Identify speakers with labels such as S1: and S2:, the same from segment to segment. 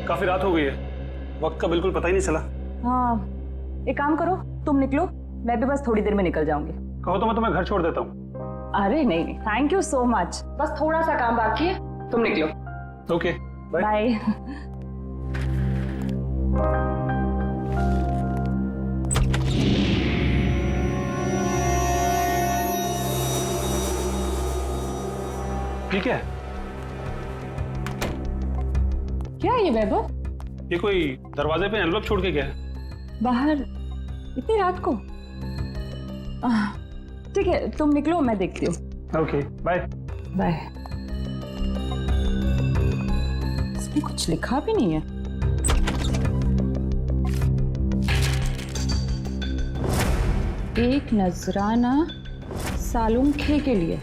S1: काफी रात हो गई है, वक्त का बिल्कुल पता ही नहीं चला।
S2: हाँ, एक काम करो, तुम निकलो, मैं भी बस थोड़ी देर में निकल जाऊंगी।
S1: कहो तो मैं तुम्हें घर छोड़ देता हूँ।
S2: अरे नहीं, थैंक यू सो मच, बस थोड़ा सा काम बाकी है, तुम निकलो।
S1: Okay, bye.
S2: बाय।
S1: ठीक है।
S2: क्या है ये वैभव?
S1: ये कोई दरवाजे पे एनवलप छोड़ के गया है।
S2: बाहर इतनी रात को? ठीक है, तुम निकलो, मैं देखती हूँ।
S1: Okay, bye.
S2: बाय। इसमें कुछ लिखा भी नहीं है। एक नजराना सालुंखे के लिए।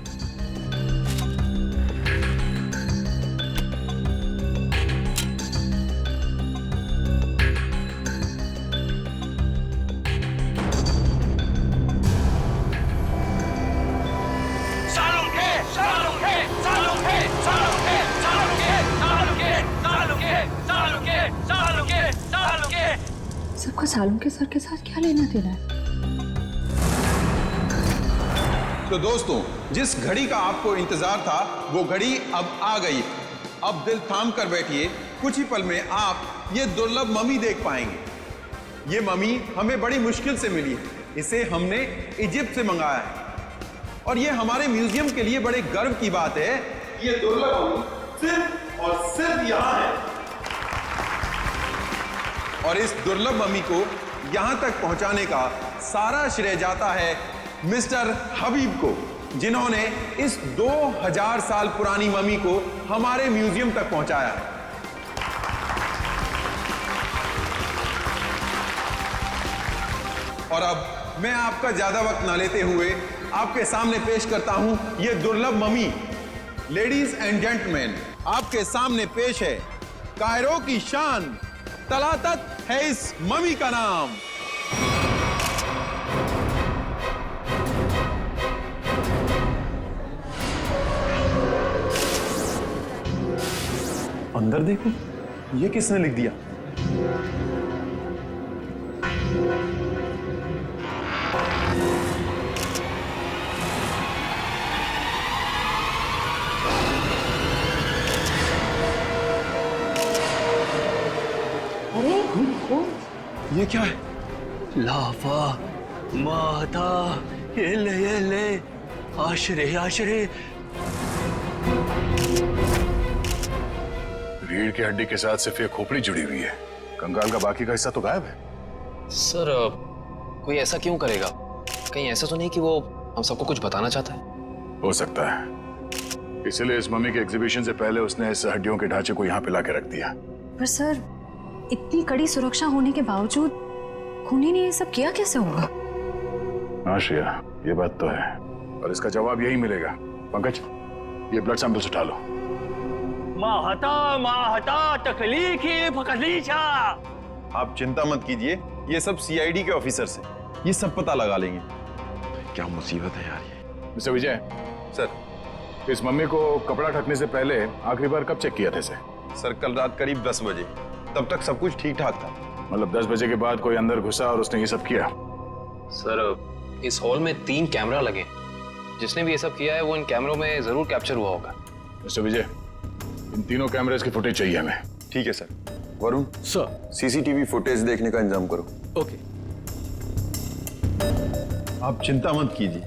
S2: सबका सालुंखे सर के साथ क्या लेना देना है?
S3: तो दोस्तों, जिस घड़ी का आपको इंतजार था वो घड़ी अब आ गई। अब दिल थाम कर बैठिए, कुछ ही पल में आप ये दुर्लभ मम्मी देख पाएंगे। ये मम्मी हमें बड़ी मुश्किल से मिली है, इसे हमने इजिप्ट से मंगाया है और ये हमारे म्यूजियम के लिए बड़े गर्व की बात है। ये दुर्लभ मम्मी सिर्फ और सिर्फ यहाँ है और इस दुर्लभ मम्मी को यहां तक पहुंचाने का सारा श्रेय जाता है मिस्टर हबीब को, जिन्होंने इस 2000 साल पुरानी मम्मी को हमारे म्यूजियम तक पहुंचाया है। और अब मैं आपका ज्यादा वक्त ना लेते हुए आपके सामने पेश करता हूं यह दुर्लभ मम्मी। लेडीज एंड जेंटलमैन, आपके सामने पेश है कायरो की शान, तलातत है इस मम्मी का नाम।
S1: अंदर देखो, ये किसने लिख दिया? ये क्या है?
S4: लाफा माता ये ले आशरे आशरे।
S5: रीढ़ की हड्डी के साथ सिर्फ ये खोपड़ी जुड़ी हुई है, कंकाल का बाकी का हिस्सा तो गायब है।
S4: सर, कोई ऐसा क्यों करेगा? कहीं ऐसा तो नहीं कि वो हम सबको कुछ बताना चाहता है?
S5: हो सकता है, इसलिए इस मम्मी के एग्जीबिशन से पहले उसने इस हड्डियों के ढांचे को यहाँ पे लाके रख दिया।
S6: पर सर, इतनी कड़ी सुरक्षा होने के बावजूद खूनी ने ये सब किया कैसे होगा?
S5: हाँ श्रेया, ये बात तो है और इसका जवाब यही मिलेगा। पंकज, ये ब्लड सैंपल्स उठा लो।
S4: माहता तकलीफी फकलीचा।
S3: आप चिंता मत कीजिए, ये सब सीआईडी के ऑफिसर्स हैं, ये सब पता लगा लेंगे। क्या मुसीबत है यार ये।
S5: मिस्टर विजय
S3: सर,
S5: इस मम्मी को कपड़ा ढकने से पहले आखिरी बार कब चेक किया था इसे?
S3: सर, कल रात करीब 10 बजे, तब तक सब कुछ ठीक ठाक था।
S5: मतलब 10 बजे के बाद कोई अंदर घुसा और उसने ये सब किया?
S4: सर, इस हॉल में 3 कैमरा लगे, जिसने भी ये सब किया है वो इन कैमरों में जरूर कैप्चर हुआ होगा।
S5: मिस्टर विजय, इन तीनों कैमरेज की फुटेज चाहिए हमें।
S3: ठीक है sir. Varun
S1: sir,
S3: CCTV footage देखने का इंतजाम करो।
S1: ओके।
S3: आप चिंता मत कीजिए,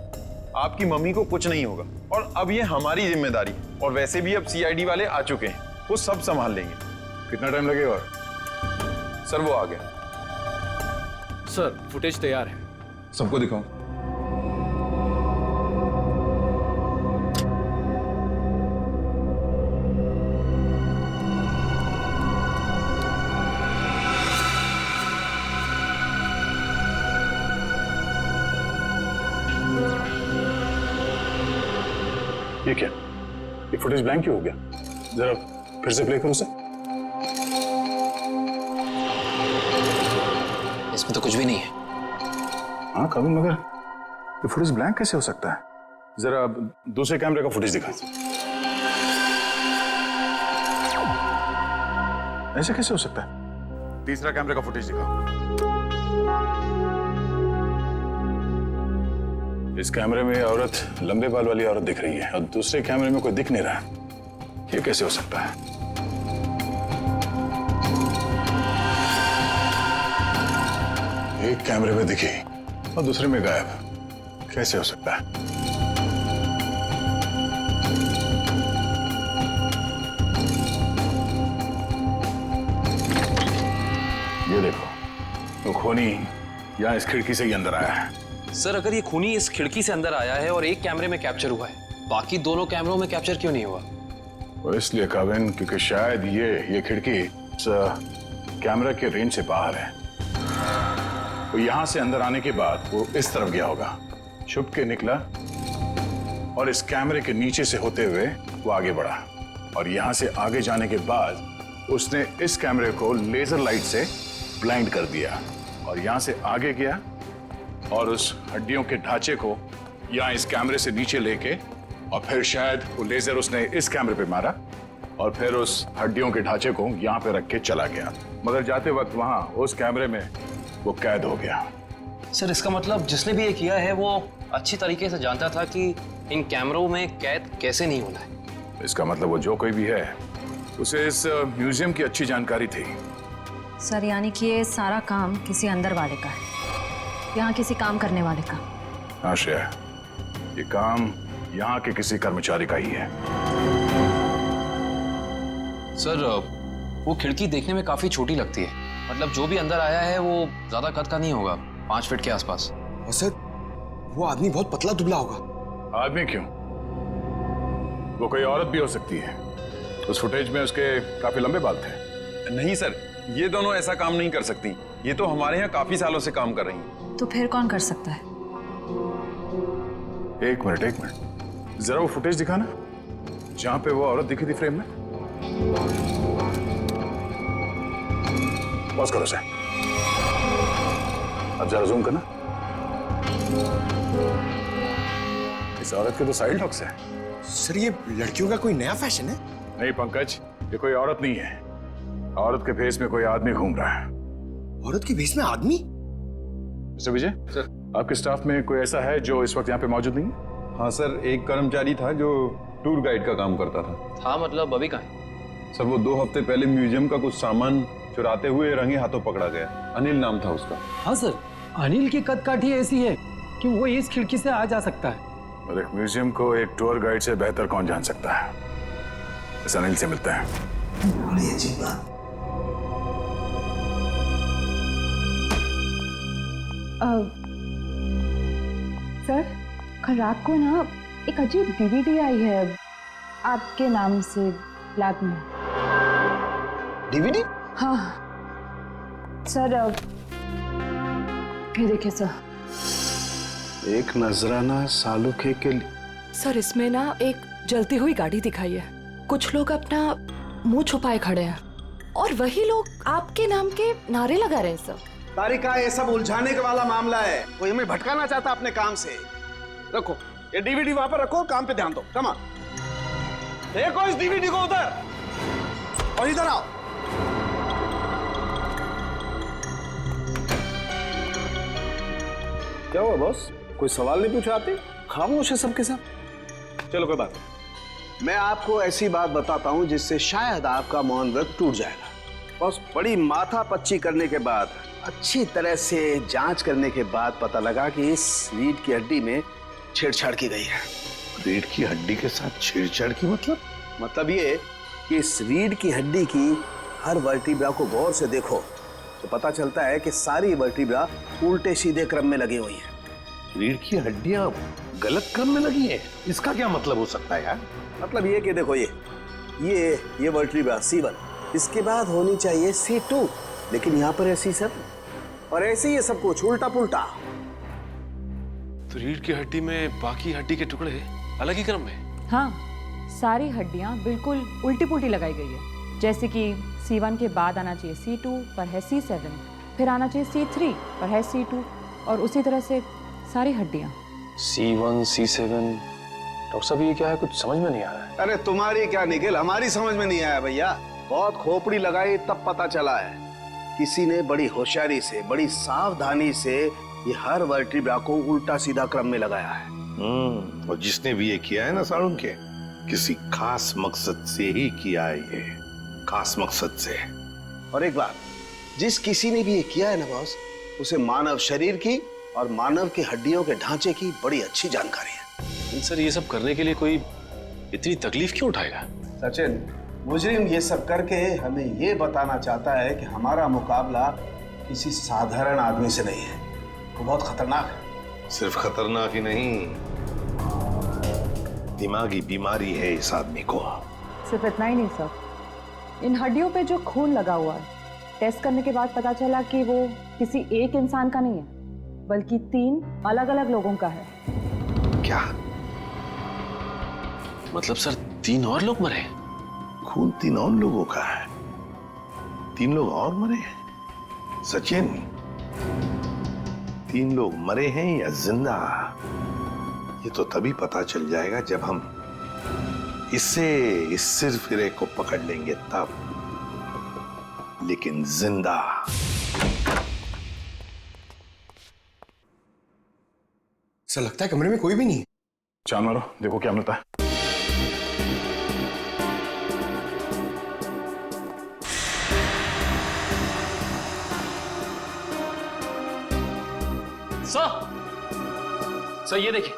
S3: आपकी मम्मी को कुछ नहीं होगा और अब ये हमारी जिम्मेदारी है। और वैसे भी अब सीआईडी वाले आ चुके हैं, वो सब संभाल लेंगे।
S5: कितना टाइम लगेगा? और
S3: सर, वो आ गया।
S1: सर, फुटेज तैयार है।
S3: सबको दिखाओ।
S5: ये क्या? ये फुटेज ब्लैंक क्यों हो गया? जरा फिर से प्ले करो उसे।
S4: इसमें तो कुछ भी नहीं है।
S5: हाँ कभी, मगर ये फुटेज ब्लैंक कैसे हो सकता है? जरा दूसरे कैमरे का फुटेज दिखा। ऐसे कैसे हो सकता है? तीसरा कैमरे का फुटेज दिखाओ। इस कैमरे में औरत, लंबे बाल वाली औरत दिख रही है और दूसरे कैमरे में कोई दिख नहीं रहा। ये कैसे हो सकता है? एक कैमरे में दिखी और दूसरे में गायब। कैसे हो सकता है? ये देखो, वो खूनी यहाँ इस खिड़की से ही अंदर आया है।
S4: सर अगर ये खूनी इस खिड़की से अंदर आया है और एक कैमरे में कैप्चर हुआ है, बाकी दोनों कैमरों में कैप्चर क्यों नहीं हुआ?
S5: वो इसलिए काविन, क्योंकि शायद ये खिड़की इस कैमरा के रेंज से बाहर है। वो यहां से अंदर आने के बाद वो इस तरफ गया होगा, छुप के निकला और इस कैमरे के नीचे से होते हुए वो आगे बढ़ा और यहां से आगे जाने के बाद उसने इस कैमरे को लेजर लाइट से ब्लाइंड कर दिया और यहां से आगे गया और उस हड्डियों के ढांचे को यहां इस कैमरे से नीचे लेके और फिर शायद वो लेजर उसने इस कैमरे पे मारा और फिर उस हड्डियों के ढांचे को यहां पे रख के चला गया, मगर जाते वक्त वहां उस कैमरे में वो कैद हो गया।
S4: सर इसका मतलब जिसने भी ये किया है वो अच्छी तरीके से जानता था कि इन कैमरों में कैद कैसे नहीं होना है।
S5: इसका मतलब वो जो कोई भी है उसे इस म्यूजियम की अच्छी जानकारी थी।
S6: सर यानी कि ये सारा काम किसी अंदर वाले का है, यहाँ किसी काम करने वाले का।
S5: हाँ श्रेया, ये काम यहाँ के किसी कर्मचारी का ही है।
S4: सर वो खिड़की देखने में काफी छोटी लगती है, मतलब जो भी अंदर आया है वो ज्यादा कद का नहीं होगा, 5 फीट के आसपास।
S7: और सर वो आदमी बहुत पतला दुबला होगा।
S5: आदमी क्यों, वो कोई औरत भी हो सकती है। उस फुटेज में उसके काफी लंबे बाल थे।
S3: नहीं सर, ये दोनों ऐसा काम नहीं कर सकती। ये तो हमारे यहाँ काफी सालों से काम कर रही हैं।
S6: तो फिर कौन कर सकता है?
S5: एक मिनट, जरा वो फुटेज दिखाना जहां पे वो औरत दिखी थी फ्रेम में। पॉज करो सर, अब जरा जूम करना। इस औरत के तो साइड हॉक्स है।
S7: सर ये लड़कियों का कोई नया फैशन है?
S5: नहीं पंकज, ये कोई औरत नहीं है। औरत के भेष में कोई आदमी घूम रहा है।
S7: औरत के भेष में आदमी?
S5: मिस्टर विजय सर, आपके स्टाफ में कोई ऐसा है जो इस वक्त यहाँ पे मौजूद नहीं है?
S3: हाँ सर, एक कर्मचारी था जो टूर गाइड का काम करता था।
S4: मतलब अभी कहाँ है?
S3: सर वो 2 हफ्ते पहले म्यूजियम का कुछ सामान चुराते हुए रंगे हाथों पकड़ा गया। अनिल नाम था उसका।
S8: हाँ सर, अनिल की कदकाठी ऐसी है कि वो इस खिड़की से आ जा सकता है।
S5: और एक म्यूजियम को एक टूर गाइड से बेहतर कौन जान सकता है। इस अनिल से मिलता है।
S7: बड़ी अजीब बात।
S2: सर कल रात को ना एक अजीब डीवीडी आई है आपके नाम से ब्लैक में।
S7: डीवीडी?
S2: हाँ सर, ये देखिए सर।
S7: एक नजराना सालुखे के लिए।
S9: सर इसमें ना एक जलती हुई गाड़ी दिखाई है, कुछ लोग अपना मुंह छुपाए खड़े हैं और वही लोग आपके नाम के नारे लगा रहे हैं सर।
S7: तारिका, ये सब उलझाने के वाला मामला है। कोई हमें भटकाना चाहता अपने काम से। रखो ये डीवीडी वहां पर रखो, काम पे ध्यान दो। कमा देखो इस डीवीडी को उधर, और इधर आओ। क्या हुआ बॉस, कोई सवाल नहीं पूछा? आते खामोश है सबके सब। चलो कोई बात नहीं, मैं आपको ऐसी बात बताता हूं जिससे शायद आपका मौन व्रत टूट जाएगा। बॉस, बड़ी माथा पच्ची करने के बाद, अच्छी तरह से जांच करने के बाद पता लगा कि इस रीढ़ की हड्डी में छेड़छाड़ की गई है।
S10: रीढ़ की हड्डी के साथ छेड़छाड़ की
S7: मतलब ये कि इस रीढ़ की हड्डी की हर वर्टिब्रा को गौर से देखो तो पता चलता है कि सारी वर्टिब्रा उल्टे सीधे क्रम में लगी हुई है।
S10: रीढ़ की हड्डियां गलत क्रम में लगी है, इसका क्या मतलब हो सकता है यार?
S7: मतलब ये कि देखो ये वर्टिब्रा C1, इसके बाद होनी चाहिए C2, लेकिन यहाँ पर है C7 और ऐसे ही ये सब कुछ उल्टा पुल्टा।
S1: तो रीढ़ की हड्डी में बाकी हड्डी के टुकड़े अलग ही क्रम में?
S2: हाँ, सारी हड्डियां बिल्कुल उल्टी पुल्टी लगाई गई है। जैसे कि C1 के बाद आना चाहिए C2 पर है C7, फिर आना चाहिए C3 पर है C2 और उसी तरह से सारी हड्डियां।
S4: C1 C7, डॉक्टर साहब ये क्या है, कुछ समझ में नहीं आ रहा है।
S7: अरे तुम्हारी क्या निखिल, हमारी समझ में नहीं आया भैया। बहुत खोपड़ी लगाई तब पता चला है। किसी ने बड़ी होशियारी से, बड़ी सावधानी से ये हर वर्टिब्रा को उल्टा सीधा क्रम में लगाया है।
S10: और जिसने भी ये किया है ना साळुंखे, किसी खास मकसद से ही किया है ये, खास मकसद से।
S7: और एक बात, जिस किसी ने भी ये किया है ना बॉस, उसे मानव शरीर की और मानव की हड्डियों के ढांचे की बड़ी अच्छी जानकारी है।
S1: सर ये सब करने के लिए कोई इतनी तकलीफ क्यों उठाएगा?
S7: सचिन, मुजरिम ये सब करके हमें ये बताना चाहता है कि हमारा मुकाबला किसी साधारण आदमी से नहीं है, वो बहुत खतरनाक है।
S10: सिर्फ खतरनाक ही नहीं, दिमागी बीमारी है इस आदमी को।
S2: सिर्फ इतना ही नहीं सर, इन हड्डियों पे जो खून लगा हुआ है, टेस्ट करने के बाद पता चला कि वो किसी एक इंसान का नहीं है, बल्कि 3 अलग-अलग लोगों का है।
S10: क्या
S1: मतलब सर 3 और लोग मरे?
S10: खून 3 और लोगों का है? 3 लोग और मरे हैं? सचिन, 3 लोग मरे हैं या जिंदा, ये तो तभी पता चल जाएगा जब हम इस सिरफिरे को पकड़ लेंगे तब। लेकिन जिंदा।
S11: ऐसा लगता है कमरे में कोई भी नहीं है।
S5: चांद मारो, देखो क्या मिलता है।
S4: सर ये देखिए,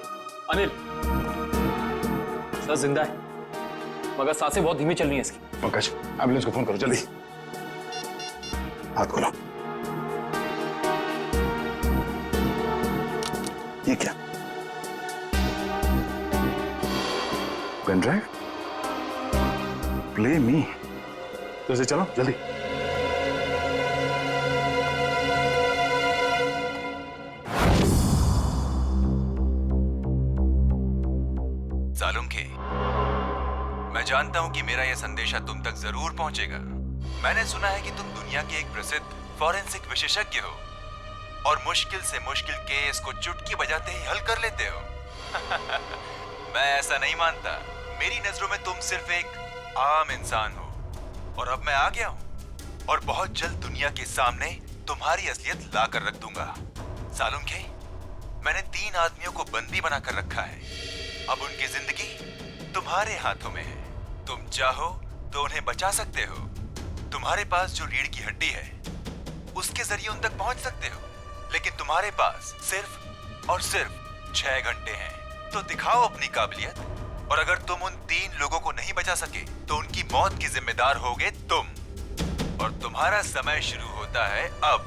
S4: अनिल सर जिंदा है, मगर सांसें बहुत धीमी चल रही हैं इसकी।
S5: पंकज, एम्बुलेंस को फोन करो जल्दी। हाथ खोलो। ये क्या? Pen drive? Play me. तो इसे चलो जल्दी।
S12: सालुंखे, मैं जानता हूं कि मेरा यह संदेशा तुम तक जरूर पहुंचेगा। मैंने सुना है कि तुम दुनिया के एक प्रसिद्ध फॉरेंसिक विशेषज्ञ हो और मुश्किल से मुश्किल केस को चुटकी बजाते ही हल कर लेते हो। मैं ऐसा नहीं मानता। मेरी नजरों में तुम सिर्फ एक आम इंसान हो और अब मैं आ गया हूं और बहुत जल्द दुनिया के सामने तुम्हारी असलियत ला कर रख दूंगा। सालुंखे, मैंने 3 आदमियों को बंदी बनाकर रखा है। अब उनकी जिंदगी तुम्हारे हाथों में है। तुम चाहो तो उन्हें बचा सकते हो। तुम्हारे पास जो रीढ़ की हड्डी है उसके जरिए उन तक पहुंच सकते हो, लेकिन तुम्हारे पास सिर्फ और सिर्फ 6 घंटे हैं। तो दिखाओ अपनी काबिलियत, और अगर तुम उन 3 लोगों को नहीं बचा सके तो उनकी मौत की जिम्मेदार होगे तुम, और तुम्हारा समय शुरू होता है अब।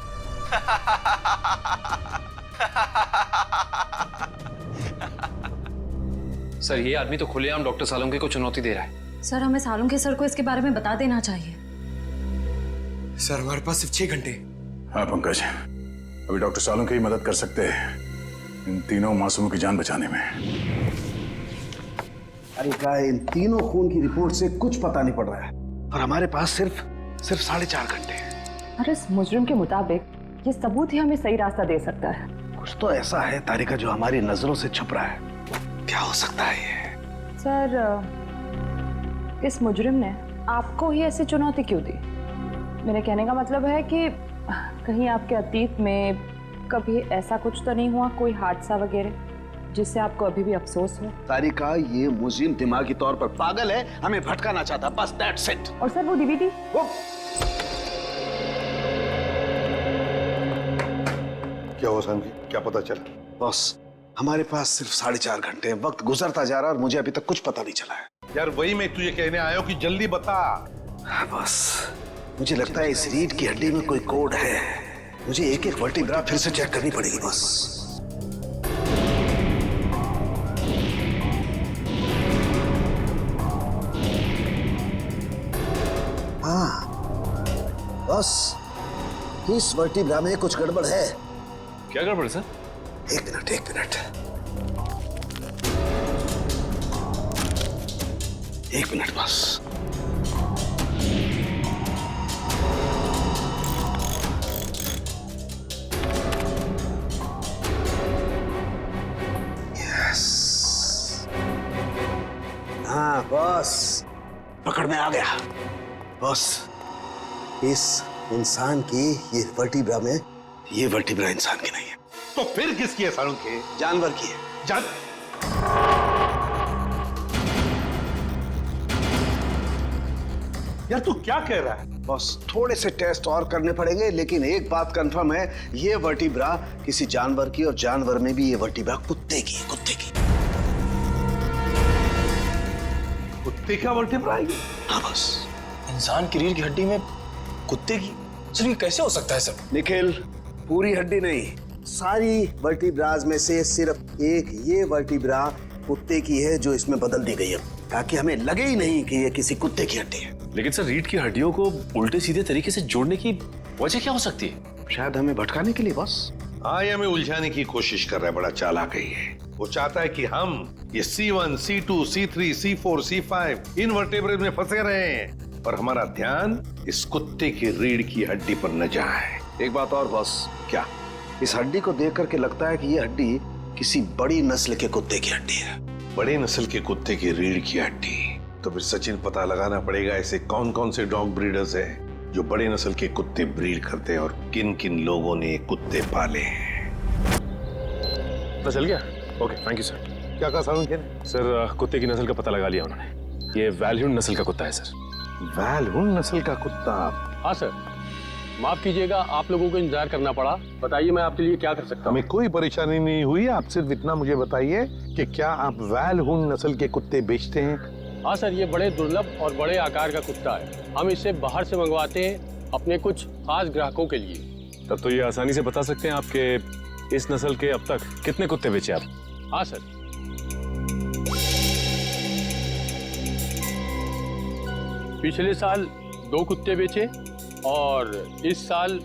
S4: सर ये आदमी तो खुलेआम डॉक्टर सालुंखे को चुनौती दे रहा है।
S6: सर, हमें सालुंखे सर को इसके बारे में बता देना चाहिए।
S11: सर, हमारे पास सिर्फ 6 घंटे।
S5: हाँ पंकज, अभी डॉक्टर सालुंखे ही मदद कर सकते हैं इन 3 मासूमों की जान बचाने में।
S7: अरे क्या, इन तीनों खून की रिपोर्ट से कुछ पता नहीं पड़ रहा है और हमारे पास सिर्फ 4.5 घंटे हैं।
S2: और इस मुजरिम के मुताबिक ये सबूत ही हमें सही रास्ता दे सकता है।
S7: कुछ तो ऐसा है तारिका जो हमारी नजरों से छुप रहा है। क्या हो सकता है ये?
S2: सर, इस मुजरिम ने आपको ही ऐसी चुनौती क्यों दी? मेरे कहने का मतलब है कि कहीं आपके अतीत में कभी ऐसा कुछ तो नहीं हुआ, कोई हादसा वगैरह जिससे आपको अभी भी अफसोस हो?
S7: तारिका, ये मुजरिम दिमागी तौर पर पागल है, हमें भटकाना चाहता, बस दैट्स इट।
S2: और सर वो डीवीडी?
S10: क्या हुआ संजय, क्या पता चला?
S7: बॉस, हमारे पास सिर्फ 4.5 घंटे हैं। वक्त गुजरता जा रहा है और मुझे अभी तक कुछ पता नहीं चला है।
S10: यार वही मैं तुझे कहने आया हूं कि जल्दी बता।
S7: बस मुझे लगता है इस रीढ़ की हड्डी में कोई कोड है। मुझे एक एक वर्टिब्रा फिर से चेक करनी पड़ेगी बस। हाँ बस, इस वर्टिब्रा में कुछ गड़बड़ है।
S1: क्या गड़बड़ है सर?
S7: एक मिनट बस। यस, हाँ बस, पकड़ में आ गया। बॉस, इस इंसान की ये वर्टिब्रा में, ये वर्टिब्रा इंसान की नहीं है।
S10: तो फिर किसकी है सारुण के?
S7: जानवर की है।
S10: यार तू क्या कह रहा है?
S7: बॉस, थोड़े से टेस्ट और करने पड़ेंगे, लेकिन एक बात कंफर्म है, ये वर्टिब्रा किसी जानवर की, और जानवर में भी ये वर्टिब्रा कुत्ते की, कुत्ते की।
S10: कुत्ते का वर्टिब्रा है?
S7: हाँ बॉस।
S4: इंसान की रीढ़ की हड्डी में कुत्ते की? सर ये कैसे हो सकता है सर?
S7: निखिल, पूरी हड्डी नहीं, सारी वर्टिब्राज में से सिर्फ एक ये वर्टिब्रा कुत्ते की है जो इसमें बदल दी गई है, ताकि हमें लगे ही नहीं कि ये किसी कुत्ते की हड्डी है।
S1: लेकिन सर रीढ़ की हड्डियों को उल्टे सीधे तरीके से जोड़ने की वजह क्या हो सकती है?
S7: शायद हमें भटकाने के लिए बॉस।
S10: हाँ, ये हमें उलझाने की कोशिश कर रहा है, बड़ा चालाक है ये। वो चाहता है कि हम ये C1, C2, C3, C4, C5 इन वर्टेब्रेज में फंसे रहे हैं और हमारा ध्यान इस कुत्ते की रीढ़ की हड्डी पर न जाए।
S7: एक बात और बॉस।
S10: क्या?
S7: इस हड्डी को देख करके लगता है कि ये हड्डी किसी बड़ी नस्ल के कुत्ते की हड्डी है।
S10: बड़े नस्ल के कुत्ते की रीढ़ की हड्डी? तो फिर सचिन पता लगाना पड़ेगा ऐसे कौन कौन से डॉग ब्रीडर्स हैं जो बड़े नस्ल के कुत्ते ब्रीड करते हैं और किन किन लोगों ने कुत्ते पाले हैं।
S1: पता चल गया? Okay, thank you sir.
S10: क्या कहा सारुण?
S1: सर कुत्ते की नस्ल का पता लगा लिया उन्होंने। ये वैल्यून नस्ल का कुत्ता है सर।
S10: वैल्यून नस्ल का कुत्ता?
S13: हाँ सर, माफ कीजिएगा, आप लोगों को इंतजार करना पड़ा। बताइए मैं आपके लिए क्या कर सकता हूँ?
S10: हमें कोई परेशानी नहीं हुई, आप सिर्फ इतना मुझे बताइए कि क्या आप वैल्यून नस्ल के कुत्ते बेचते हैं?
S13: हाँ सर, ये बड़े दुर्लभ और बड़े आकार का कुत्ता है। हम इसे बाहर से मंगवाते हैं अपने कुछ खास ग्राहकों के लिए।
S1: तब तो ये आसानी से बता सकते हैं आपके इस नस्ल के अब तक कितने कुत्ते बेचे आप?
S13: हाँ सर, पिछले साल 2 कुत्ते बेचे और इस साल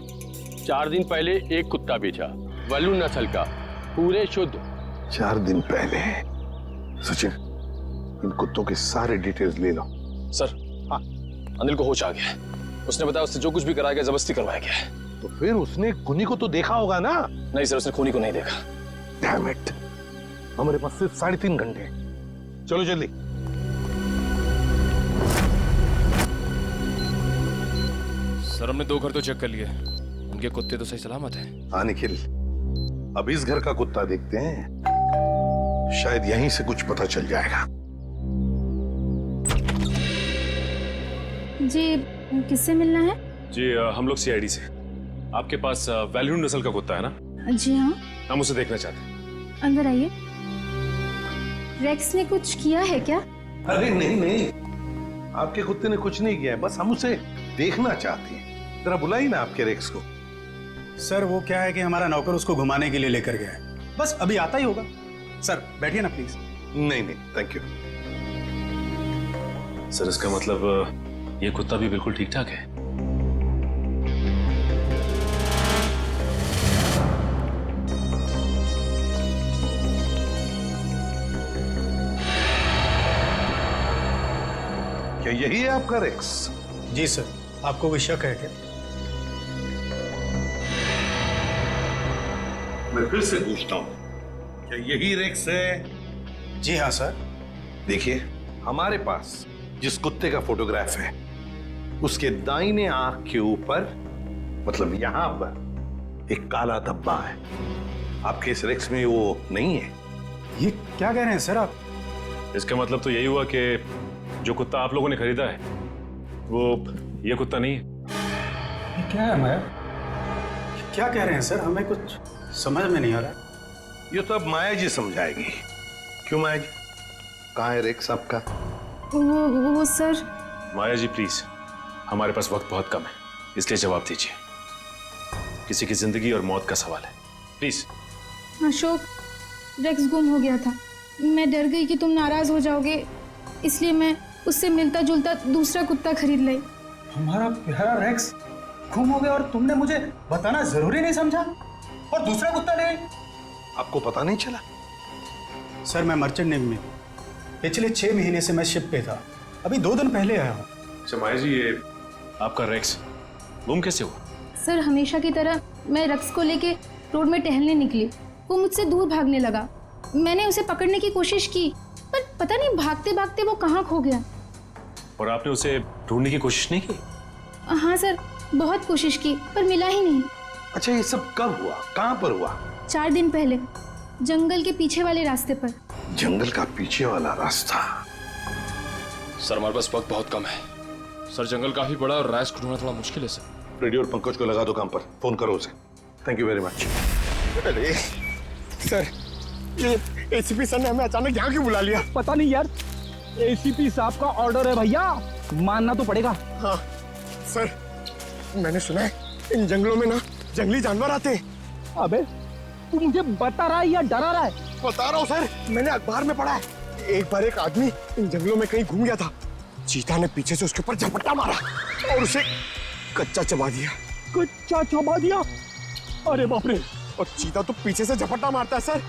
S13: 4 दिन पहले 1 कुत्ता बेचा, वैल्यून नस्ल का, पूरे शुद्ध।
S10: 4 दिन पहले? सचिन, इन कुत्तों के सारे डिटेल्स ले लो।
S4: सर, हाँ, अनिल को होश आ गया है। उसने बताया उससे जो कुछ भी कराया गया जबरदस्ती करवाया गया है।
S10: तो फिर उसने खूनी को तो देखा होगा ना?
S4: नहीं सर, उसने खूनी को नहीं देखा।
S10: डैम इट, हमारे पास सिर्फ 3.5 घंटे। चलो जल्दी।
S1: सर हमने 2 घर तो चेक कर लिए, उनके कुत्ते तो सही सलामत हैं।
S10: हाँ निखिल, अब इस घर का कुत्ता देखते हैं, शायद यहीं से कुछ पता चल जाएगा।
S14: जी, किससे मिलना है?
S1: जी हम लोग CID से। आपके पास वैल्यून नस्ल का कुत्ता है ना?
S14: जी हाँ।
S1: हम उसे देखना चाहते हैं।
S14: अंदर आइए। रेक्स ने कुछ किया है क्या?
S10: अरे नहीं नहीं, आपके कुत्ते ने कुछ नहीं किया है, बस हम उसे देखना चाहते हैं। जरा बुलाइए ना आपके रेक्स को।
S15: सर वो क्या है कि हमारा नौकर उसको घुमाने के लिए लेकर गया है, बस अभी आता ही होगा। सर बैठिए ना प्लीज।
S10: नहीं नहीं, थैंक यू।
S1: सर इसका मतलब ये कुत्ता भी बिल्कुल ठीक ठाक है?
S10: क्या यही है आपका रेक्स?
S15: जी सर, आपको कोई शक है क्या?
S10: मैं फिर से पूछता हूं, क्या यही रेक्स है?
S15: जी हाँ सर।
S10: देखिए, हमारे पास जिस कुत्ते का फोटोग्राफ है उसके दाहिने आंख के ऊपर, मतलब यहां पर एक काला धब्बा है। आपके इस रेक्स में वो नहीं है।
S15: ये क्या कह रहे हैं सर आप?
S1: इसका मतलब तो यही हुआ कि जो कुत्ता आप लोगों ने खरीदा है वो ये कुत्ता नहीं है।
S15: ये क्या है माया? क्या कह रहे हैं सर? हमें कुछ समझ में नहीं आ रहा।
S10: ये तो अब माया जी समझाएगी। क्यों माया जी, कहाँ है रेक्स आपका?
S14: वो सर।
S1: माया जी प्लीज, हमारे पास वक्त बहुत कम है, इसलिए जवाब दीजिए। किसी की जिंदगी और मौत का सवाल है, प्लीज।
S14: अशोक, रेक्स गुम हो गया था। मैं डर गई कि तुम नाराज हो जाओगे, इसलिए मैं उससे मिलता जुलता दूसरा कुत्ता खरीद लाई।
S15: हमारा प्यारा रेक्स गुम हो गया और तुमने मुझे बताना जरूरी नहीं समझा और दूसरा कुत्ता ले?
S10: आपको पता नहीं चला?
S15: सर मैं मर्चेंट नेवी में पिछले 6 महीने से मैं शिप पे था, अभी 2 दिन पहले आया हूँ।
S1: अच्छा माया जी, ये आपका रेक्स गुम कैसे हुआ?
S14: सर हमेशा की तरह मैं रेक्स को लेके रोड में टहलने निकली। वो मुझसे दूर भागने लगा। मैंने उसे पकड़ने की कोशिश की, पर पता नहीं भागते भागते वो कहाँ खो गया।
S1: और आपने उसे ढूंढने की कोशिश नहीं की?
S14: हाँ सर, बहुत कोशिश की पर मिला ही नहीं।
S10: अच्छा, ये सब कब हुआ, कहाँ पर हुआ?
S14: 4 दिन पहले, जंगल के पीछे वाले रास्ते पर।
S10: जंगल का पीछे वाला रास्ता?
S16: सर हमारे पास वक्त बहुत कम है। सर जंगल काफी बड़ा और राइस को ढूंढना थोड़ा मुश्किल है सर।
S10: रेडियो और पंकज को लगा दो काम पर, फोन करो उसे। Thank you very much.
S11: अरे सर, ये एसीपी सर ने हमें अचानक यहाँ क्यों बुला लिया?
S8: पता नहीं यार, एसीपी साहब का ऑर्डर है भैया, मानना तो पड़ेगा।
S11: हाँ सर, मैंने सुना है इन जंगलों में ना जंगली जानवर आते हैं।
S8: अबे तू मुझे बता रहा है या डरा रहा है?
S11: बता रहा हूँ सर, मैंने अखबार में पढ़ा है। एक बार एक आदमी इन जंगलों में कहीं घूम गया था, चीता ने पीछे से उसके ऊपर झपट्टा मारा और उसे कच्चा चबा दिया।
S8: कच्चा चबा दिया? अरे बाप रे!
S11: और चीता तो पीछे से झपट्टा मारता है सर।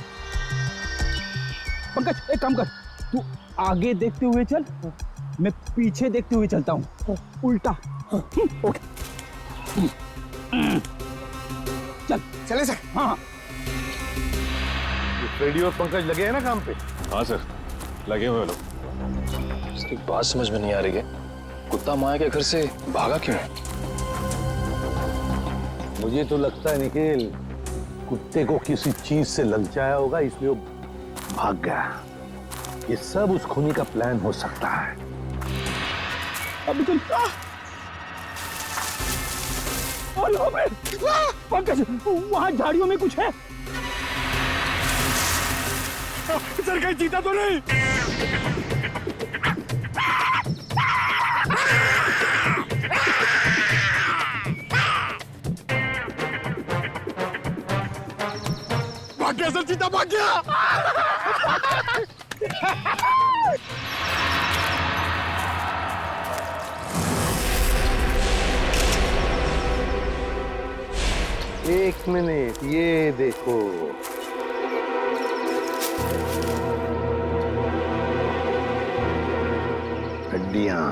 S8: पंकज एक काम कर, तू आगे देखते हुए चल, मैं पीछे देखते हुए चलता हूँ, उल्टा। ओके चल।
S11: चले सर।
S8: हाँ।
S10: रेडियो और पंकज लगे हैं ना काम पे?
S1: हाँ सर, लगे हुए लोग।
S4: इसकी बात समझ में नहीं आ रही है, कुत्ता माया के घर से भागा क्यों है?
S10: मुझे तो लगता है निखिल, कुत्ते को किसी चीज से ललचाया होगा, इसलिए वो भाग गया। ये सब उस खूनी का प्लान हो सकता है।
S8: अभी चल। पंकज, वहां झाड़ियों में कुछ है।
S11: सर कहीं चीता तो नहीं? भाग गया सर, चीता भाग गया।
S10: एक मिनट, ये देखो। हड्डियां,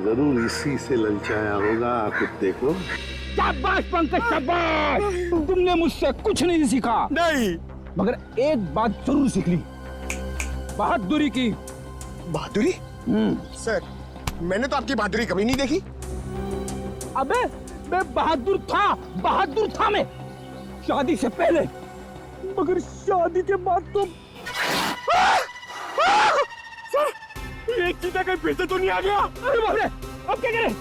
S10: जरूर इसी से ललचाया होगा कुत्ते को।
S8: शाबाश पंकज, शाबाश! तुमने मुझसे कुछ नहीं सीखा।
S11: नहीं,
S8: मगर एक बात जरूर सीख ली, बहादुरी की।
S11: बहादुरी? सर, मैंने तो आपकी बहादुरी कभी नहीं देखी।
S8: अबे मैं बहादुर था मैं, शादी से पहले, मगर शादी के बाद तो।
S11: सर, एक चीता कहीं फिर से तो नहीं आ गया?
S8: अरे बाप रे, अब क्या करें?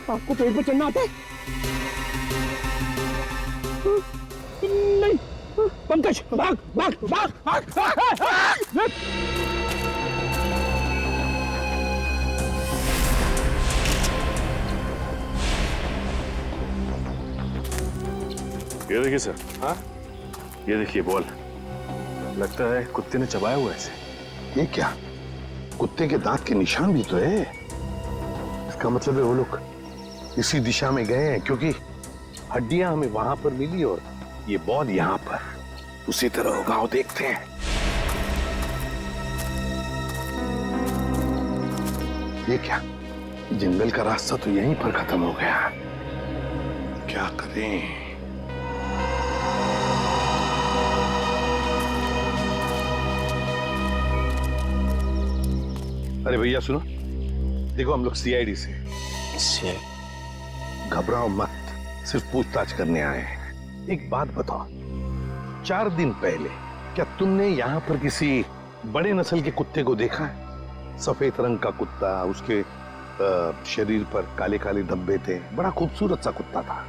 S8: आपको पेड़ पर चढ़ना आता है? नहीं, पंकज भाग भाग भाग भाग, भाग।
S1: ये देखिए सर। हाँ, ये देखिए बॉल, लगता है कुत्ते ने चबाया हुआ है इसे।
S10: ये क्या? कुत्ते के दांत के निशान भी तो है। इसका मतलब है वो लोग इसी दिशा में गए हैं, क्योंकि हड्डियां हमें वहां पर मिली और ये बॉल यहाँ पर। उसी तरह होगा, वो देखते हैं। ये क्या? जंगल का रास्ता तो यहीं पर खत्म हो गया। क्या करें? अरे भैया सुनो, देखो हम लोग सीआईडी से। घबराओ मत, सिर्फ पूछताछ करने आए हैं। एक बात बताओ, 4 दिन पहले क्या तुमने यहाँ पर किसी बड़े नस्ल के कुत्ते को देखा है? सफेद रंग का कुत्ता, उसके शरीर पर काले काले धब्बे थे, बड़ा खूबसूरत सा कुत्ता था।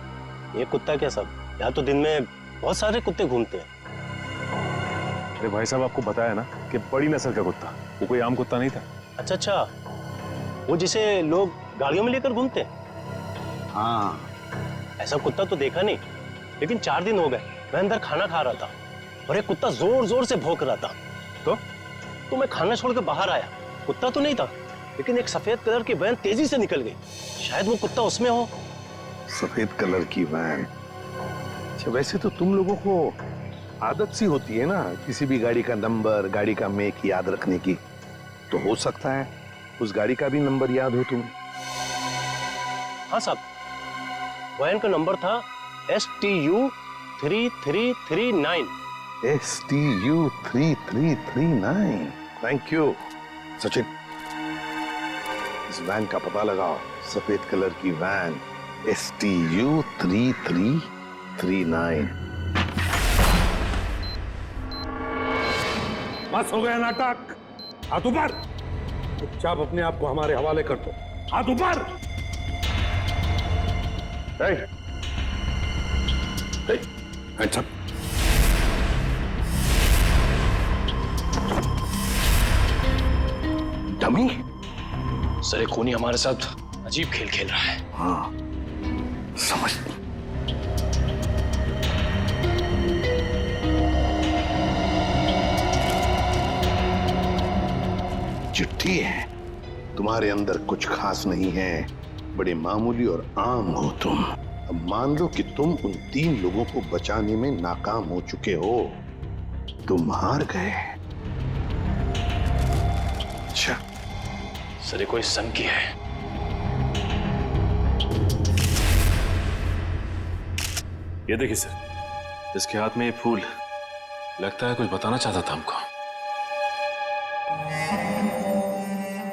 S17: ये कुत्ता क्या सब, यहाँ तो दिन में बहुत सारे कुत्ते घूमते हैं।
S1: अरे भाई साहब, आपको बताया ना कि बड़ी नस्ल का कुत्ता, वो कोई आम कुत्ता नहीं था।
S17: अच्छा, वो जिसे लोग गाड़ियों में लेकर घूमते हैं?
S10: हाँ।
S17: ऐसा कुत्ता तो देखा नहीं, लेकिन 4 दिन हो गए मैं अंदर खाना खा रहा था और एक कुत्ता जोर जोर से भौंक रहा था। तो मैं खाना छोड़ के बाहर आया, कुत्ता तो नहीं था, लेकिन एक सफेद कलर की वैन तेजी से निकल गई। शायद वो कुत्ता उसमें हो।
S10: सफेद कलर की वैन? अच्छा, वैसे तो तुम लोगों को आदत सी होती है ना किसी भी गाड़ी का नंबर, गाड़ी का मेक याद रखने की, तो हो सकता है उस गाड़ी का भी नंबर याद हो तुम्हें।
S17: हाँ साहब, वैन का नंबर था STU 3339।
S10: STU 3339। Thank you Sachin, इस इस वैन का पता लगाओ। सफेद कलर की वैन STU 3339।
S11: बस हो गया नाटक। हाथ ऊपर। चुपचाप अपने आप को हमारे हवाले कर दो। हाथ ऊपर। अच्छा
S16: डमी सर, एक खूनी हमारे साथ अजीब खेल खेल रहा है।
S10: हाँ समझ। चिट्ठी है। तुम्हारे अंदर कुछ खास नहीं है, बड़े मामूली और आम हो तुम। अब मान लो कि तुम उन 3 लोगों को बचाने में नाकाम हो चुके हो, तुम हार गए।
S16: अच्छा सर, ये कोई संकी है।
S1: ये देखिए सर, इसके हाथ में ये फूल, लगता है कुछ बताना चाहता था हमको।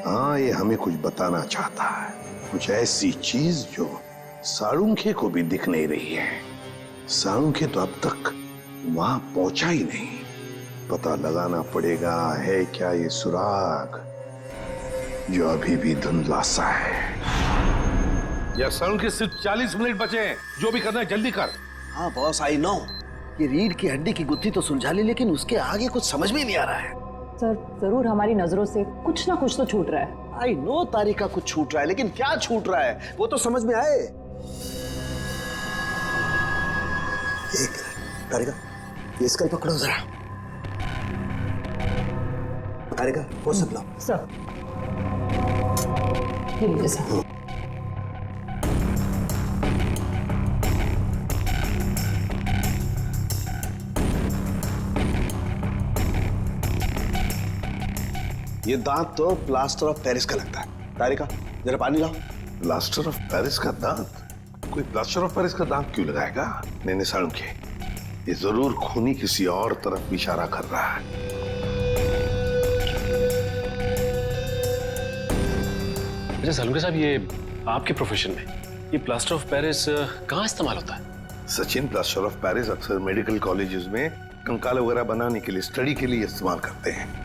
S10: हाँ, ये हमें कुछ बताना चाहता है, कुछ ऐसी चीज जो साळुंखे को भी दिख नहीं रही है। साळुंखे तो अब तक वहां पहुंचा ही नहीं। पता लगाना पड़ेगा है क्या ये सुराग जो अभी भी धुंधला सा है।
S11: या साळुंखे सिर्फ 40 मिनट बचे हैं। जो भी करना है जल्दी कर।
S7: हाँ बॉस, आई नो। ये रीढ़ की हड्डी की गुत्थी तो सुलझा ली, लेकिन उसके आगे कुछ समझ में नहीं आ रहा है।
S2: सर जरूर हमारी नजरों से कुछ ना कुछ तो छूट रहा है।
S7: आई नो तारिका कुछ छूट रहा है, लेकिन क्या छूट रहा है वो तो समझ में आए। एक तारिका, ये स्कल पकड़ो जरा। तारिका वो सब लो।
S2: सर ये लीजिए सर।
S7: ये दांत तो प्लास्टर ऑफ पेरिस का लगता है। तारिका जरा पानी लाओ।
S10: प्लास्टर ऑफ पेरिस का दांत? कोई प्लास्टर ऑफ पेरिस का दांत क्यों लगाएगा? नहीं साळुंखे, ये जरूर खूनी किसी और तरफ इशारा कर रहा है।
S1: अच्छा साळुंखे साहब, ये आपके प्रोफेशन में ये प्लास्टर ऑफ पेरिस कहाँ इस्तेमाल होता है?
S10: सचिन, प्लास्टर ऑफ पेरिस अक्सर मेडिकल कॉलेजेस में कंकाल वगैरह बनाने के लिए, स्टडी के लिए इस्तेमाल करते हैं।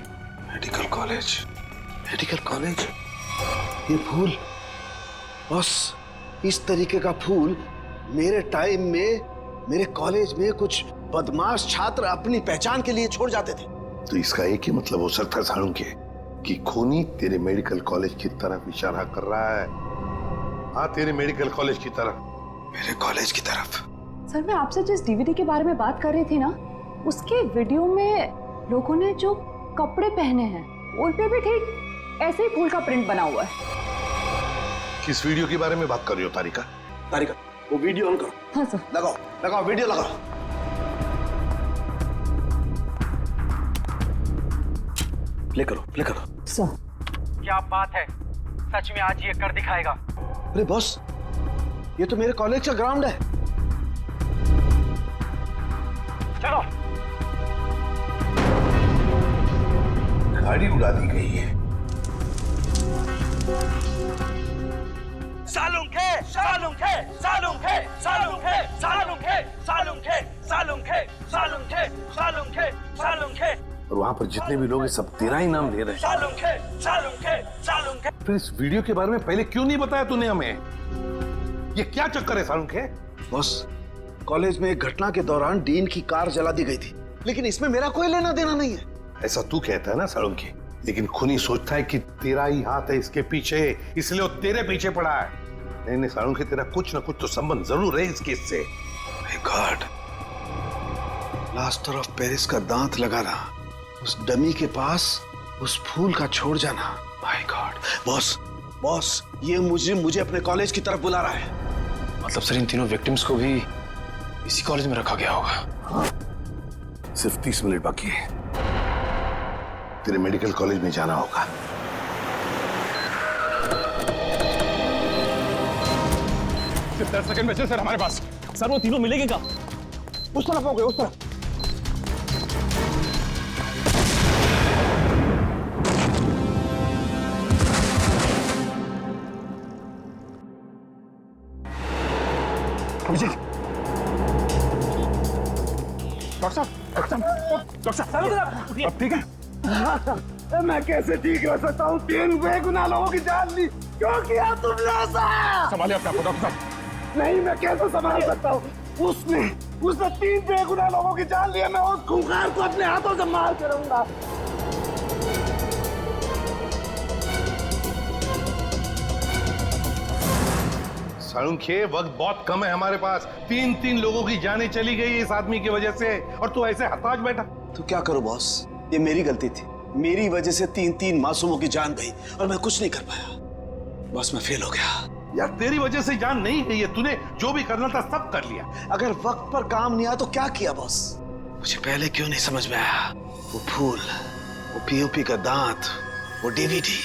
S10: Medical college, medical college.
S7: ये फूल बस, इस तरीके का फूल मेरे टाइम में मेरे कॉलेज में कुछ बदमाश छात्र अपनी पहचान के लिए छोड़ जाते थे।
S10: तो इसका एक ही मतलब हो सकता है साळुंखे कि खूनी तेरे मेडिकल कॉलेज की तरफ इशारा कर रहा है। हाँ, तेरे मेडिकल कॉलेज की तरफ, मेरे कॉलेज की तरफ।
S2: सर मैं आपसे जिस डीवीडी के बारे में बात कर रही थी ना, उसके वीडियो में लोगों ने जो कपड़े पहने हैं उन पे भी ठीक ऐसे ही फूल का प्रिंट बना हुआ है।
S10: किस वीडियो के बारे में बात कर रही हो तारिका?
S7: तारिका वो वीडियो ऑन करो।
S2: हाँ सर।
S7: लगाओ लगाओ, वीडियो लगाओ। प्ले करो, प्ले करो।
S2: सर
S15: क्या बात है, सच में आज ये कर दिखाएगा।
S7: अरे बॉस, ये तो मेरे कॉलेज का ग्राउंड है।
S15: चलो।
S10: गाड़ी उड़ा दी गई है।
S8: साळुंखे, साळुंखे, साळुंखे, साळुंखे, साळुंखे, साळुंखे, साळुंखे, साळुंखे, साळुंखे, साळुंखे।
S10: और वहां पर जितने भी लोग हैं सब तेरा ही नाम ले रहे हैं।
S8: साळुंखे, साळुंखे, साळुंखे।
S11: फिर इस वीडियो के बारे में पहले क्यों नहीं बताया तूने हमें? ये क्या चक्कर है साळुंखे?
S7: बॉस, कॉलेज में एक घटना के दौरान डीन की कार जला दी गई थी, लेकिन इसमें मेरा कोई लेना देना नहीं है।
S10: ऐसा तू कहता है ना साळुंखे, लेकिन खूनी सोचता है कि तेरा ही हाथ है इसके पीछे, इसलिए वो तेरे पीछे पड़ा है। नहीं साळुंखे, तेरा कुछ ना कुछ तो संबंध जरूर है इस केस से।
S7: गॉड, प्लास्टर ऑफ पेरिस का दांत लगाना, उस डमी के पास उस फूल का छोड़ जाना। My God. बॉस, बॉस, ये मुझे अपने कॉलेज की तरफ बुला रहा है।
S16: मतलब सर, इन तीनों विक्टिम्स को भी इसी कॉलेज में रखा गया होगा?
S10: हाँ, सिर्फ 30 मिनट बाकी है, तेरे मेडिकल कॉलेज में जाना होगा।
S8: सिर्फ 10 सेकंड बचे सर हमारे पास। सर वो तीनों मिलेंगे क्या? उस तरफ हो गए, उस तरफ।
S11: अभिजीत, डॉक्टर साहब, अब ठीक है?
S8: मैं कैसे ठीक हो सकता हूँ? 3 बेगुनाह लोगों की जान ली, क्यों किया तुमने ऐसा?
S11: संभालिए अपने आपको डॉक्टर साहब।
S8: नहीं, मैं कैसे संभाल सकता हूँ? उसने 3 बेगुनाह लोगों की जान ली है। मैं उस खूंखार को अपने हाथों से मार के रहूंगा।
S10: साळुंखे, वक्त बहुत कम है हमारे पास। 3 लोगों की जानें चली गई इस आदमी की वजह से, और तू ऐसे हताश बैठा।
S7: तो क्या करूं बॉस, ये मेरी गलती थी। मेरी वजह से 3 मासूमों की जान गई और मैं कुछ नहीं कर पाया। बॉस, मैं फेल हो गया।
S10: यार, तेरी वजह से जान नहीं गई है। तूने जो भी करना था सब कर लिया।
S7: अगर वक्त पर काम नहीं आया तो क्या किया बॉस? मुझे पहले क्यों नहीं समझ में आया? वो फूल, वो पीओपी का दांत, वो डीवीडी,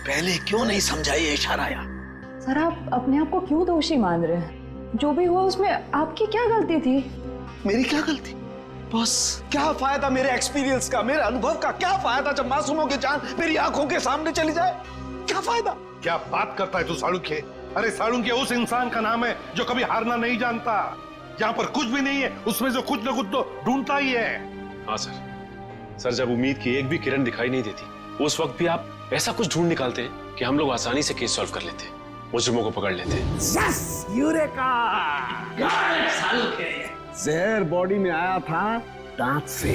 S7: पहले क्यों नहीं समझा? ये इशारा आया।
S2: सर, आप अपने आप को क्यों दोषी मान रहे हैं? जो भी हुआ उसमें आपकी क्या गलती थी?
S7: मेरी क्या गलती? बॉस, क्या फायदा मेरे एक्सपीरियंस का, मेरे अनुभव का? क्या फायदा जब मासूमों की जान मेरी आंखों के सामने चली जाए? क्या फायदा?
S10: क्या बात करता है तू साळुंखे? अरे साळुंखे उस इंसान का नाम है जो कभी हारना नहीं जानता। जहां पर कुछ भी नहीं है उसमें जो कुछ न कुछ तो ढूंढता ही है।
S1: हाँ सर, जब उम्मीद की एक भी किरण दिखाई नहीं देती, उस वक्त भी आप ऐसा कुछ ढूंढ निकालते हैं कि हम लोग आसानी से केस सॉल्व कर लेते, मुजरिमों को पकड़ लेते।
S8: Yes, eureka! जहर बॉडी में आया था दांत से।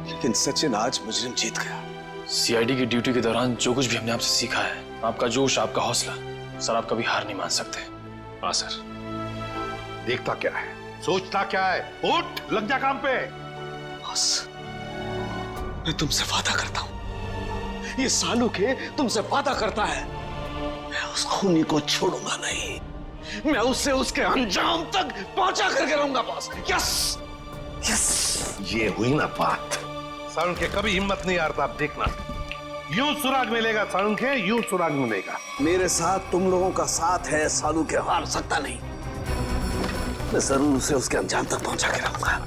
S7: लेकिन सचिन, आज मुजरिम जीत गया।
S16: सीआईडी की ड्यूटी के दौरान जो कुछ भी हमने आपसे सीखा है, आपका जोश, आपका हौसला, सर आप कभी हार नहीं मान सकते।
S1: हाँ सर।
S10: देखता क्या है, सोचता क्या है? उठ, लग जा काम पे।
S7: बॉस, मैं तुमसे वादा करता हूं, ये साळुखे तुमसे वादा करता है, मैं उस खूनी को छोड़ूंगा नहीं। मैं उससे उसके अंजाम तक पहुंचा करके रहूंगा बॉस। Yes, yes.
S10: ये हुई ना बात। साळुंखे कभी हिम्मत नहीं हारता। आप देखना, यूं सुराग मिलेगा साळुंखे, यूं सुराग मिलेगा।
S7: मेरे साथ तुम लोगों का साथ है, साळुखे हार सकता नहीं। मैं जरूर उसे उसके अंजाम तक पहुंचा के रहूंगा।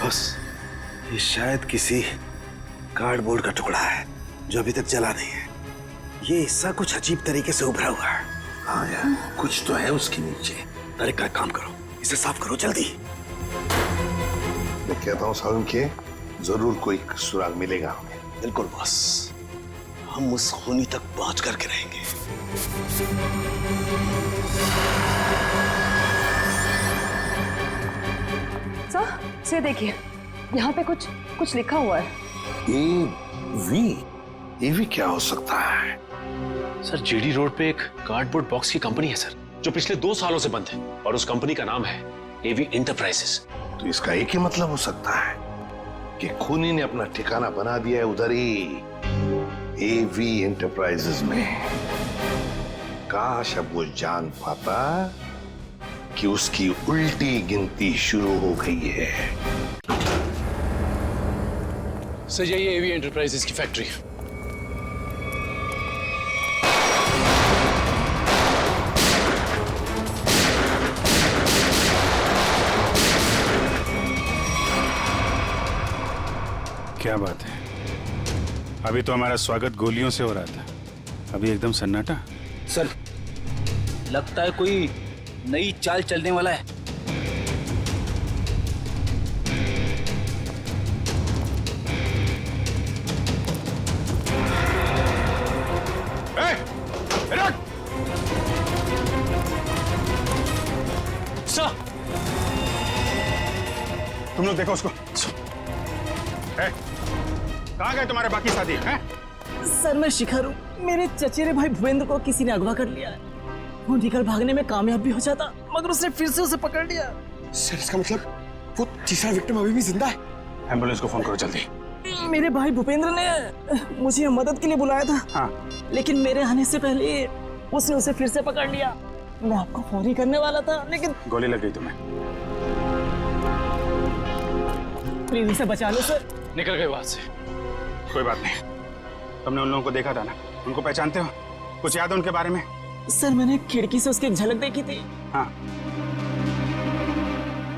S7: बस, ये शायद किसी कार्डबोर्ड का टुकड़ा है जो अभी तक जला नहीं है। ये हिस्सा कुछ अजीब तरीके से उभरा हुआ है। हाँ यार, कुछ तो है उसके नीचे। अरे का काम करो, इसे साफ करो जल्दी।
S10: मैं कहता हूँ साळुंखे, जरूर कोई सुराग मिलेगा हमें।
S7: बिल्कुल बॉस, हम उस खूनी तक पहुंच करके रहेंगे।
S2: सर, से देखिए, यहाँ पे कुछ लिखा हुआ है।
S10: एवी क्या हो सकता है?
S1: सर, जीडी रोड पे एक कार्डबोर्ड बॉक्स की कंपनी है सर, जो पिछले 2 सालों से बंद है, और उस कंपनी का नाम है एवी एंटरप्राइजेस।
S10: तो इसका एक ही मतलब हो सकता है कि खूनी ने अपना ठिकाना बना दिया है उधर ही, एवी एंटरप्राइजेस में। काश अब वो जान पाता कि उसकी उल्टी गिनती शुरू हो गई है।
S4: सर, यही एवी एंटरप्राइजेस की फैक्ट्री।
S5: क्या बात है, अभी तो हमारा स्वागत गोलियों से हो रहा था, अभी एकदम सन्नाटा।
S8: सर, लगता है कोई नई चाल चलने वाला है।
S11: सर, तुम लोग देखो उसको। कहाँ गए तुम्हारे बाकी साथी हैं?
S8: सर, मैं शिखर हूँ। मेरे चचेरे भाई भूपेंद्र को किसी ने अगवा कर लिया है। वो निकल भागने में कामयाब भी हो जाता, मगर उसने फिर से उसे पकड़ लिया।
S11: सर, इसका मतलब वो तीसरा विक्टिम अभी भी जिंदा है? एम्बुलेंस को फोन करो जल्दी।
S8: मेरे भाई भूपेंद्र ने मुझे मदद के लिए बुलाया था।
S11: हाँ।
S8: लेकिन मेरे आने से पहले उसने उसे फिर से पकड़ लिया। मैं आपको फोन ही करने वाला था, लेकिन
S11: गोली लग गई तुम्हें।
S8: प्लीज इसे बचा लो सर।
S4: निकल गए वहां से।
S11: कोई बात नहीं, तुमने उन लोगों को देखा था ना, उनको पहचानते हो? कुछ याद है उनके बारे में?
S8: सर मैंने खिड़की से उसकी एक झलक देखी थी।
S5: हाँ।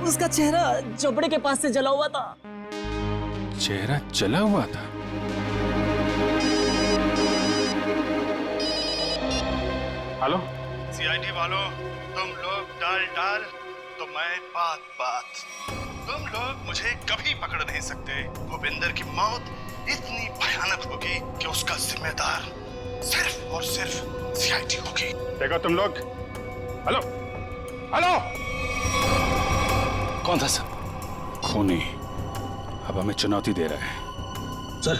S8: उसका चेहरा झोपड़े के पास से जला हुआ था।
S5: चेहरा जला हुआ था? हेलो
S15: सीआईडी वालों, तुम लोग डाल तो मैं बात। तुम लोग मुझे कभी पकड़ नहीं सकते। भूपेंद्र की मौत इतनी भयानक होगी कि उसका जिम्मेदार सिर्फ और सिर्फ सीआईडी होगी।
S5: देखो तुम लोग, हेलो हेलो,
S16: कौन था सर?
S5: खूनी अब हमें चुनौती दे रहा है।
S15: सर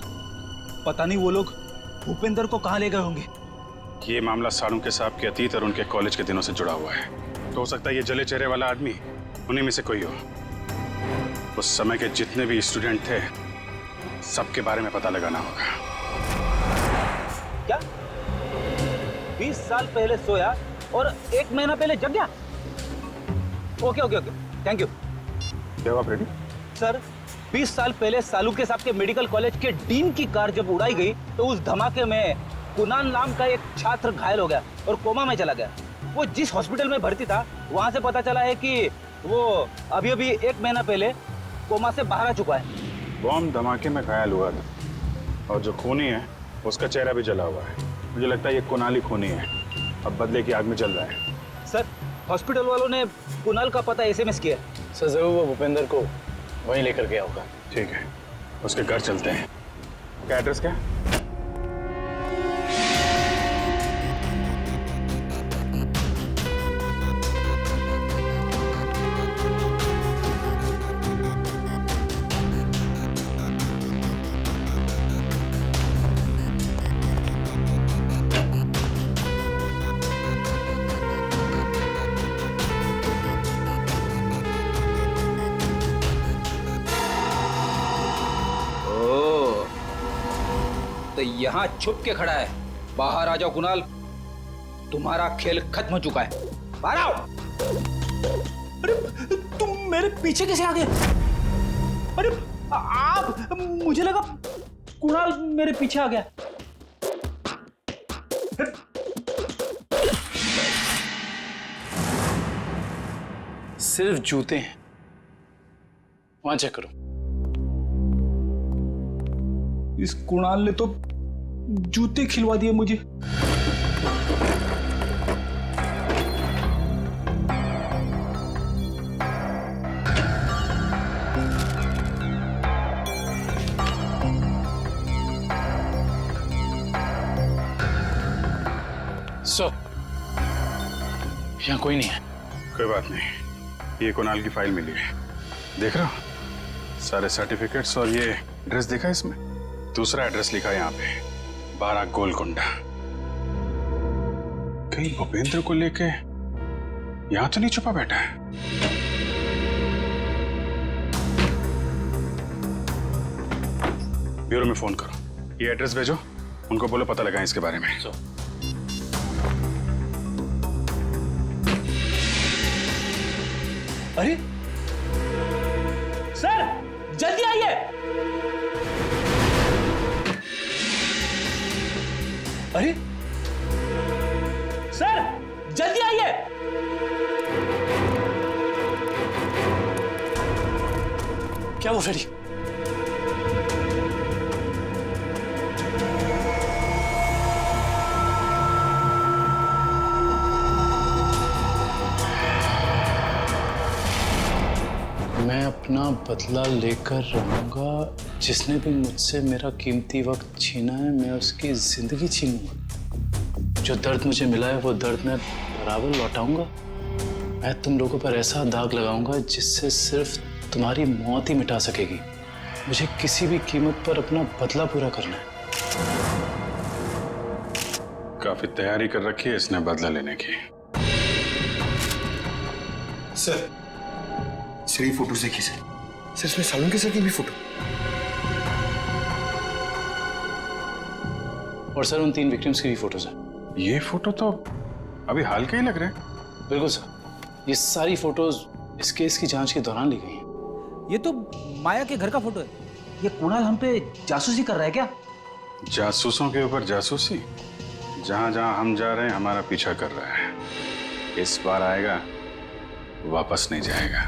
S15: पता नहीं वो लोग भूपेंद्र को कहाँ ले गए होंगे।
S5: ये मामला सालुंके साहब के अतीत और उनके कॉलेज के दिनों से जुड़ा हुआ है। तो हो सकता है ये जले चेहरे वाला आदमी उन्हीं में से कोई हो। उस समय के जितने भी स्टूडेंट थे सबके बारे में पता लगाना होगा।
S8: क्या 20 साल पहले सोया और 1 महीना पहले जग गया? Okay, thank you.
S5: क्या हुआ फ्रेडी?
S8: सर 20 साल पहले सालुंके साहब के मेडिकल कॉलेज के डीन की कार जब उड़ाई गई तो उस धमाके में कुणाल नाम का एक छात्र घायल हो गया और कोमा में चला गया। वो जिस हॉस्पिटल में भर्ती था वहां से पता चला है कि वो अभी 1 महीना पहले कोमा से बाहर आ चुका है।
S5: बॉम्ब धमाके में घायल हुआ था और जो खूनी है उसका चेहरा भी जला हुआ है। मुझे लगता है ये कुणाल ही खूनी है, अब बदले की आग में जल रहा है।
S8: सर हॉस्पिटल वालों ने कुणाल का पता SMS किया।
S16: सर जरूर वो भूपेंद्र को वहीं लेकर गया होगा।
S5: ठीक है, उसके घर चलते हैं। क्या एड्रेस क्या?
S8: यहाँ छुप के खड़ा है। बाहर आ जाओ कुणाल, तुम्हारा खेल खत्म हो चुका है। बाहर आओ। अरे तुम मेरे पीछे कैसे आ गए? अरे आप, मुझे लगा कुणाल मेरे पीछे आ गया।
S16: सिर्फ जूते हैं, वहां चेक करो।
S8: इस कुणाल ने तो जूते खिलवा दिए मुझे।
S16: सर यहाँ कोई नहीं है।
S5: कोई बात नहीं, ये कुणाल की फाइल मिली है, देख रहा हो? सारे सर्टिफिकेट्स और ये एड्रेस देखा इसमें? दूसरा एड्रेस लिखा है यहाँ पे, 12 गोलकुंडा। कहीं भूपेंद्र को लेके यहां तो नहीं छुपा बैठा है? ब्यूरो में फोन करो, ये एड्रेस भेजो, उनको बोलो पता लगाएं इसके बारे में।
S8: अरे सर जल्दी आइए। अरे सर जल्दी आइए।
S16: क्या वो फ्रेडी? मैं अपना बदला लेकर रहूंगा। जिसने भी मुझसे मेरा कीमती वक्त छीना है, मैं उसकी जिंदगी छीनूंगा। जो दर्द मुझे मिला है वो दर्द मैं बराबर लौटाऊंगा। मैं तुम लोगों पर ऐसा दाग लगाऊंगा जिससे सिर्फ तुम्हारी मौत ही मिटा सकेगी। मुझे किसी भी कीमत पर अपना बदला पूरा करना है।
S5: काफी तैयारी कर रखी है इसने बदला लेने की।
S11: सर ये फोटो देखिए सर, इसमें सालुंके सर की भी फोटो।
S16: और सर उन 3 विक्टिम्स की भी फोटोज हैं।
S5: ये फोटो तो अभी हाल के ही लग रहे हैं।
S16: बिल्कुल सर, ये सारी फोटोज इस केस की जांच के दौरान ली गई हैं।
S8: ये तो माया के घर का फोटो है। ये कुणाल हम पे जासूसी कर रहा है क्या?
S5: जासूसों के ऊपर जासूसी? जहां जहां हम जा रहे हैं हमारा पीछा कर रहा है। इस बार आएगा, वापस नहीं जाएगा।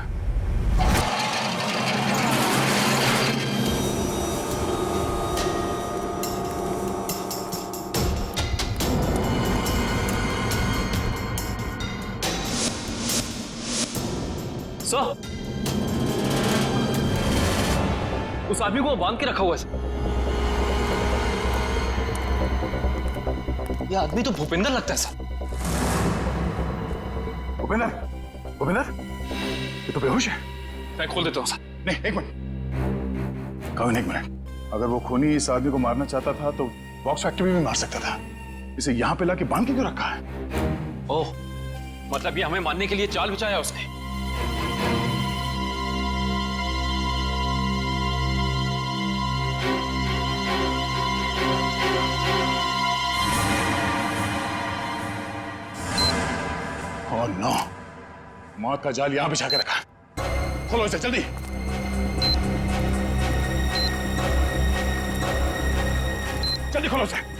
S4: सर, उस आदमी को बांध के रखा हुआ है। यह आदमी तो भूपेंद्र लगता है सर।
S5: भूपेंद्र, भूपेंद्र, ये तो बेहोश है।
S4: मैं खोल देता हूँ सर।
S5: नहीं, एक मिनट कविन, एक मिनट। अगर वो खूनी इस आदमी को मारना चाहता था तो बॉक्स फैक्ट्री में भी मार सकता था। इसे यहाँ पे लाके बांध के क्यों रखा है?
S4: ओह, मतलब ये हमें मारने के लिए चाल बिछाया उसने।
S5: ओह नो, मौत का जाल यहां बिछा के रखा। खोलो इसे जल्दी। जल्दी खोलो इसे।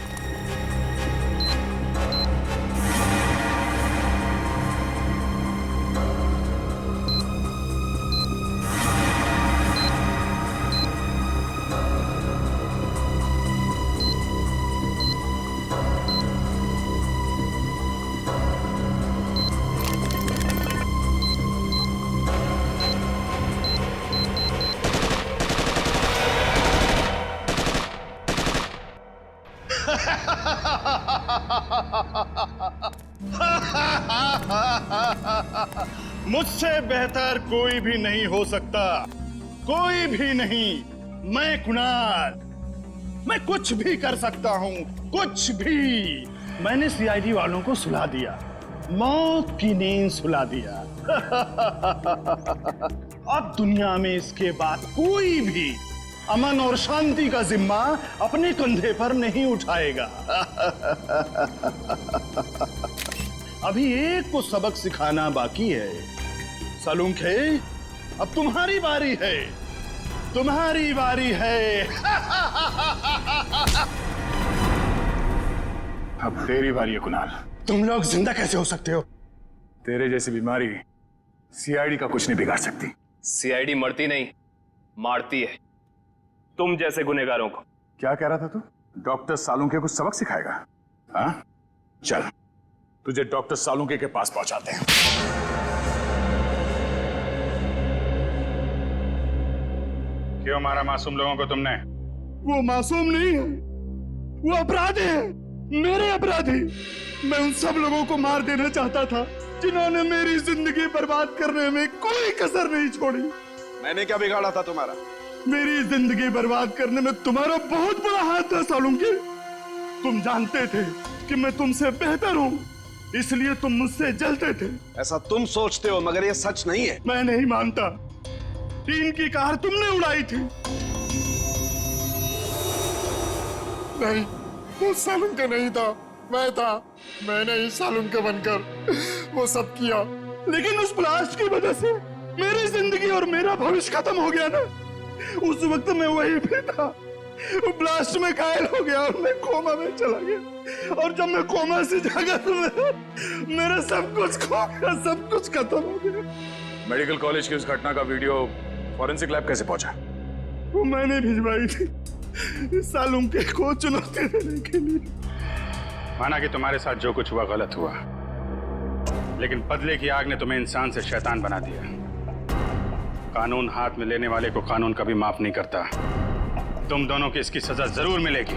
S15: मुझसे बेहतर कोई भी नहीं हो सकता, कोई भी नहीं। मैं कुणाल, मैं कुछ भी कर सकता हूं, कुछ भी। मैंने सीआईडी वालों को सुला दिया, मौत की नींद सुला दिया। अब दुनिया में इसके बाद कोई भी अमन और शांति का जिम्मा अपने कंधे पर नहीं उठाएगा। अभी एक को सबक सिखाना बाकी है। सालुंखे, अब तुम्हारी बारी है, तुम्हारी बारी है।
S5: अब तेरी बारी है कुणाल।
S15: तुम लोग जिंदा कैसे हो सकते हो?
S5: तेरे जैसी बीमारी सीआईडी का कुछ नहीं बिगाड़ सकती।
S4: सीआईडी मरती नहीं, मारती है तुम जैसे गुनहगारों को।
S5: क्या कह रहा था तू? डॉक्टर सालुंके को सबक सिखाएगा? हाँ, चल तुझे डॉक्टर सालुंके के पास पहुंचाते हैं।
S15: क्यों मारा मासूम लोगों को तुमने? वो मासूम नहीं है, वो अपराधी है, मेरे अपराधी। मैं उन सब लोगों को मार देना चाहता था जिन्होंने मेरी जिंदगी बर्बाद करने में कोई कसर नहीं छोड़ी।
S7: मैंने क्या बिगाड़ा था तुम्हारा?
S15: मेरी जिंदगी बर्बाद करने में तुम्हारा बहुत बड़ा हाथ था सालुंके। तुम जानते थे कि मैं तुमसे बेहतर हूँ, इसलिए तुम मुझसे जलते थे।
S7: ऐसा तुम सोचते हो, मगर ये सच नहीं है।
S15: मैं नहीं मानता। टीन की कार तुमने उड़ाई थी। नहीं, वो सालुंके नहीं था, मैं था। मैंने ही सालुंके बनकर वो सब किया, लेकिन उस ब्लास्ट की वजह से मेरी जिंदगी और मेरा भविष्य खत्म हो गया ना। उस वक्त मैं वहीं पे था, वो ब्लास्ट में घायल हो गया और मैं कोमा में चला गया। और जब मैं कोमा से जागा तो मेरा सब कुछ खो गया, सब कुछ खत्म हो गया।
S5: मेडिकल कॉलेज की उस घटना का वीडियो फॉरेंसिक लैब कैसे पहुंचा?
S15: वो मैंने भिजवाई थी सालुंके को चुनौती देने के लिए।
S18: माना कि तुम्हारे साथ जो कुछ हुआ गलत हुआ, लेकिन बदले की आग ने तुम्हें इंसान से शैतान बना दिया। कानून हाथ में लेने वाले को कानून कभी माफ नहीं करता। तुम दोनों की इसकी सजा जरूर मिलेगी।